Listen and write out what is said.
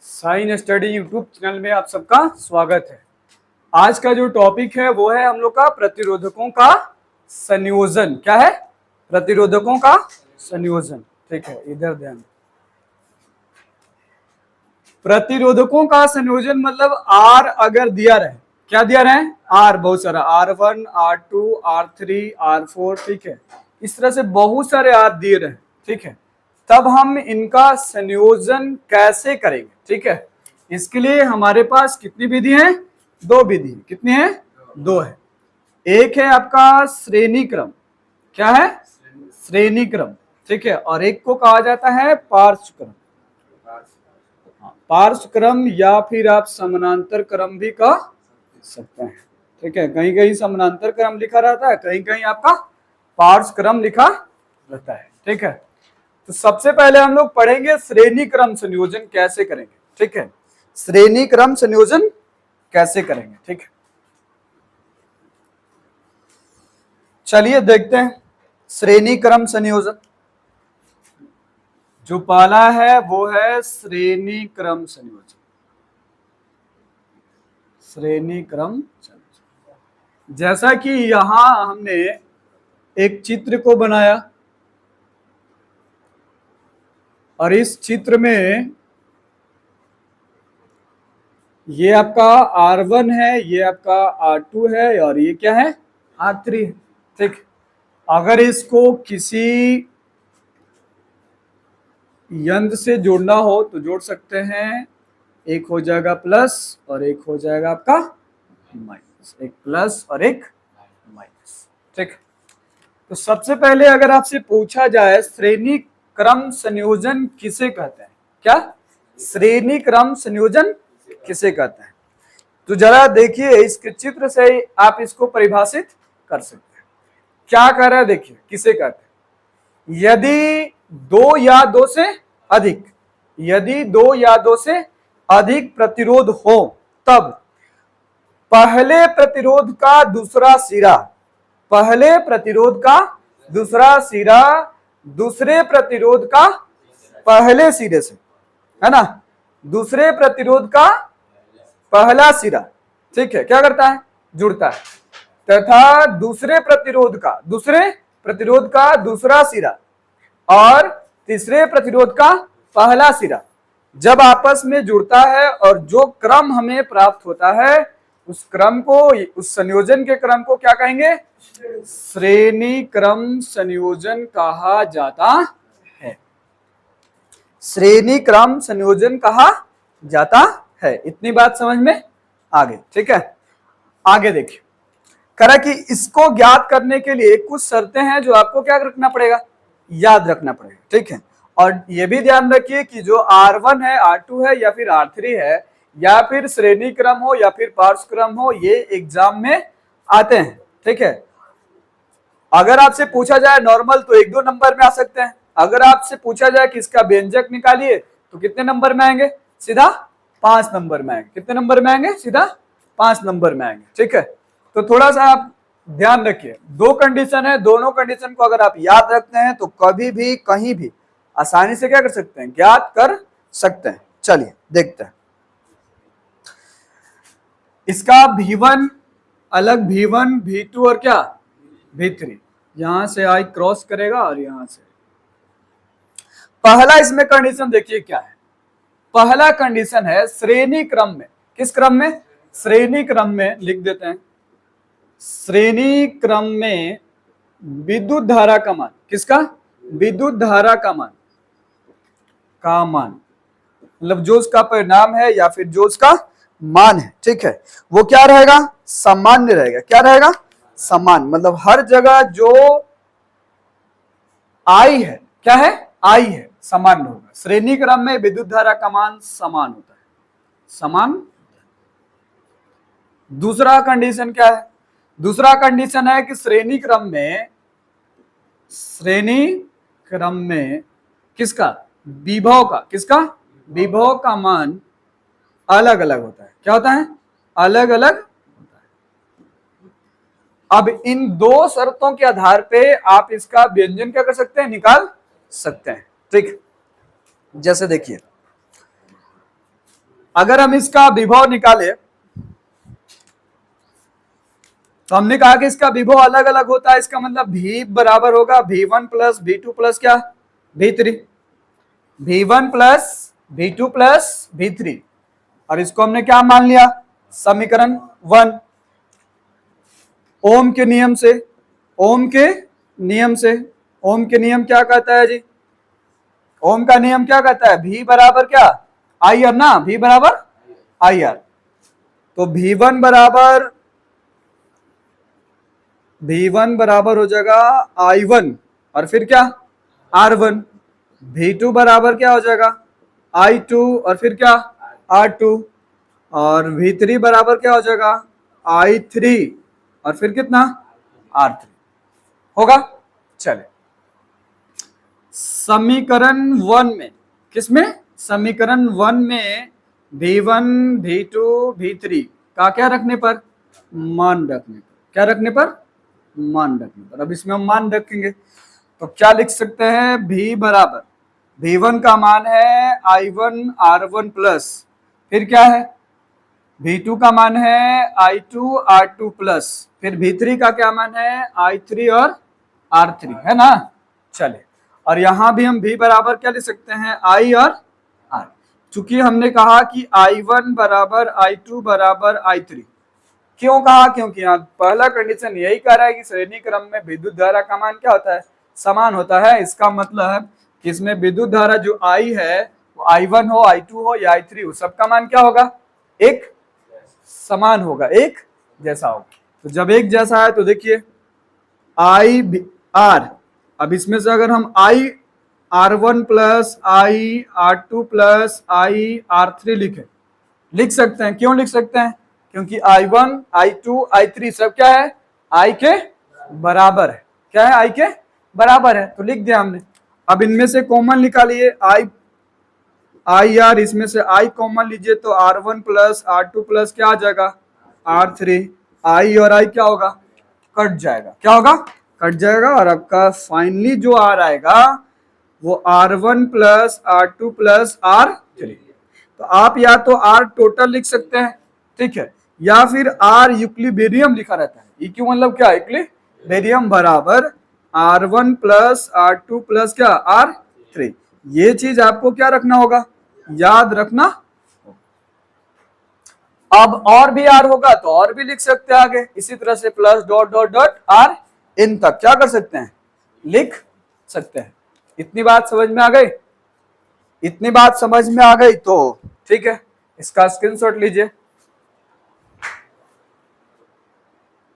Sign study YouTube channel में आप सबका स्वागत है। आज का जो टॉपिक है वो है हम लोग का प्रतिरोधकों का संयोजन। क्या है? प्रतिरोधकों का संयोजन। ठीक है, इधर ध्यान। प्रतिरोधकों का संयोजन मतलब आर अगर दिया रहे, क्या दिया रहे? आर, बहुत सारा R1, R2, R3, R4। ठीक है, इस तरह से बहुत सारे आर दिए रहे। ठीक है, तब हम इनका संयोजन कैसे करेंगे? ठीक है, इसके लिए हमारे पास कितनी विधि है? दो विधि। कितनी है? दो है। एक है आपका श्रेणी क्रम। क्या है? श्रेणी क्रम। ठीक है, और एक को कहा जाता है पार्श्व क्रम। पार्श्व क्रम या फिर आप समानांतर क्रम भी कह सकते हैं। ठीक है, कहीं कहीं समानांतर क्रम लिखा रहता है, कहीं कहीं आपका पार्श्व क्रम लिखा रहता है। ठीक है, तो सबसे पहले हम लोग पढ़ेंगे श्रेणी क्रम संयोजन कैसे करेंगे। ठीक है, श्रेणी क्रम संयोजन कैसे करेंगे। ठीक है, चलिए देखते हैं श्रेणी क्रम संयोजन। जो पहला है वो है श्रेणी क्रम संयोजन। श्रेणी क्रम संयोजन, जैसा कि यहां हमने एक चित्र को बनाया और इस चित्र में ये आपका R1 है, ये आपका R2 है और ये क्या है? R3 है। ठीक, अगर इसको किसी यंत्र से जोड़ना हो तो जोड़ सकते हैं। एक हो जाएगा प्लस और एक हो जाएगा आपका माइनस। एक प्लस और एक माइनस। ठीक, तो सबसे पहले अगर आपसे पूछा जाए श्रेणी क्रम संयोजन किसे कहते हैं? क्या श्रेणी क्रम संयोजन किसे कहते हैं? तो जरा देखिए, इसके चित्र से आप इसको परिभाषित कर सकते हैं। क्या कह रहा है देखिए, किसे कहते हैं? यदि दो या दो से अधिक, यदि दो या दो से अधिक प्रतिरोध हो तब पहले प्रतिरोध का दूसरा सिरा, पहले प्रतिरोध का दूसरा सिरा दूसरे प्रतिरोध का पहले सिरे से, है ना, दूसरे प्रतिरोध का पहला सिरा, ठीक है, क्या करता है? जुड़ता है, तथा दूसरे प्रतिरोध का दूसरा सिरा और तीसरे प्रतिरोध का पहला सिरा जब आपस में जुड़ता है और जो क्रम हमें प्राप्त होता है उस क्रम को, उस संयोजन के क्रम को क्या कहेंगे? श्रेणी क्रम संयोजन कहा जाता है। श्रेणी क्रम संयोजन कहा जाता है। इतनी बात समझ में आ गई। ठीक है, आगे देखिए, करा कि इसको ज्ञात करने के लिए कुछ शर्तें हैं जो आपको क्या रखना पड़ेगा? याद रखना पड़ेगा। ठीक है, और ये भी ध्यान रखिए कि जो R1 है, R2 है या फिर R3 है, या फिर श्रेणी क्रम हो या फिर पार्श्व क्रम हो, ये एग्जाम में आते हैं। ठीक है, अगर आपसे पूछा जाए नॉर्मल तो 1-2 नंबर में आ सकते हैं। अगर आपसे पूछा जाए कि इसका व्यंजक निकालिए तो कितने नंबर में आएंगे? सीधा 5 नंबर में आएंगे। कितने नंबर में आएंगे? सीधा 5 नंबर में आएंगे। ठीक है, तो थोड़ा सा आप ध्यान रखिए, दो कंडीशन है, दोनों कंडीशन को अगर आप याद रखते हैं तो कभी भी कहीं भी आसानी से क्या कर सकते हैं? ज्ञात कर सकते हैं। चलिए देखते हैं। इसका V1 अलग, V1 V2 और क्या V3, यहां से I क्रॉस करेगा और यहां से। पहला इसमें कंडीशन देखिए क्या है। पहला कंडीशन है श्रेणी क्रम में। किस क्रम में? श्रेणी क्रम में। लिख देते हैं, श्रेणी क्रम में विद्युत धारा का मान। किसका? विद्युत धारा का मान, मतलब जो उसका परिणाम है या फिर जो उसका मान है, ठीक है, वो क्या रहेगा? सामान्य रहेगा। क्या रहेगा? समान, मतलब हर जगह जो आई है, क्या है? आई है, समान होगा। श्रेणी क्रम में विद्युत धारा का मान समान होता है, समान। दूसरा कंडीशन क्या है? दूसरा कंडीशन है कि श्रेणी क्रम में किसका? विभव का। किसका? विभव का मान अलग अलग होता है। क्या होता है? अलग अलग होता है। अब इन दो शर्तों के आधार पे आप इसका व्यंजन क्या कर सकते हैं? निकाल सकते हैं। ठीक, जैसे देखिए, अगर हम इसका विभव निकाले तो हमने कहा कि इसका विभव अलग अलग होता है, इसका मतलब V बराबर होगा V1 प्लस V2 प्लस क्या V3, V1 plus V2 plus V3, और इसको हमने क्या मान लिया समीकरण 1। ओम के नियम से, ओम के नियम से, ओम के नियम क्या कहता है जी, ओम का नियम क्या कहता है V बराबर क्या आई आर ना, V बराबर आई आर। तो V1 बराबर हो जाएगा I1 और फिर क्या R1, V2 बराबर क्या हो जाएगा I2 और फिर क्या R2, और V3 बराबर क्या हो जाएगा I3 और फिर कितना R3 होगा। चले समीकरण 1 में, किसमें समीकरण 1 में V1 V2 V3 का क्या रखने पर मान रखने पर, क्या रखने पर मान रखने पर। अब इसमें हम मान रखेंगे तो क्या लिख सकते हैं V बराबर V1 का मान है I1 R1 प्लस फिर क्या है V2 का मान है I2 R2 प्लस फिर V3 का क्या मान है I3 और R3 है ना। चले और यहां भी हम V बराबर क्या लिख सकते हैं I और R, चूंकि हमने कहा कि I1 बराबर I2 बराबर I3, क्यों कहा क्योंकि यहाँ पहला कंडीशन यही कह रहा है कि श्रेणी क्रम में विद्युत धारा का मान क्या होता है समान होता है। इसका मतलब कि इसमें विद्युत धारा जो I है वो I1 हो I2 हो या I3 हो, सबका मान क्या होगा एक समान होगा, एक जैसा होगा। तो जब एक जैसा है तो देखिए I R, अब इसमें से अगर हम I R1 plus I R2 plus I R3 लिख सकते हैं। क्यों लिख सकते हैं क्योंकि I1 I2 I3 सब क्या है I के बराबर है, क्या है I के बराबर है, तो लिख दिया हमने। अब इनमें से कॉमन निकालिए I R, इसमें से I कॉमन लीजिए तो R1 प्लस R2 प्लस क्या आ जाएगा R3, I और I क्या होगा कट जाएगा, क्या होगा कट जाएगा, और आपका फाइनली जो R आएगा वो R1 plus R2 plus R3। तो आप या तो R टोटल लिख सकते हैं, ठीक है, या फिर R यूक्लिबेरियम लिखा रहता है। इक्यू मतलब क्या इक्लिबेरियम बराबर R1 प्लस R2 प्लस क्या R3। ये चीज आपको क्या रखना होगा याद रखना। अब और भी R होगा तो और भी लिख सकते हैं आगे, इसी तरह से plus dot dot dot R इन तक क्या कर सकते हैं लिख सकते हैं। इतनी बात समझ में आ गई, इतनी बात समझ में आ गई तो ठीक है, इसका स्क्रीनशॉट लीजिए।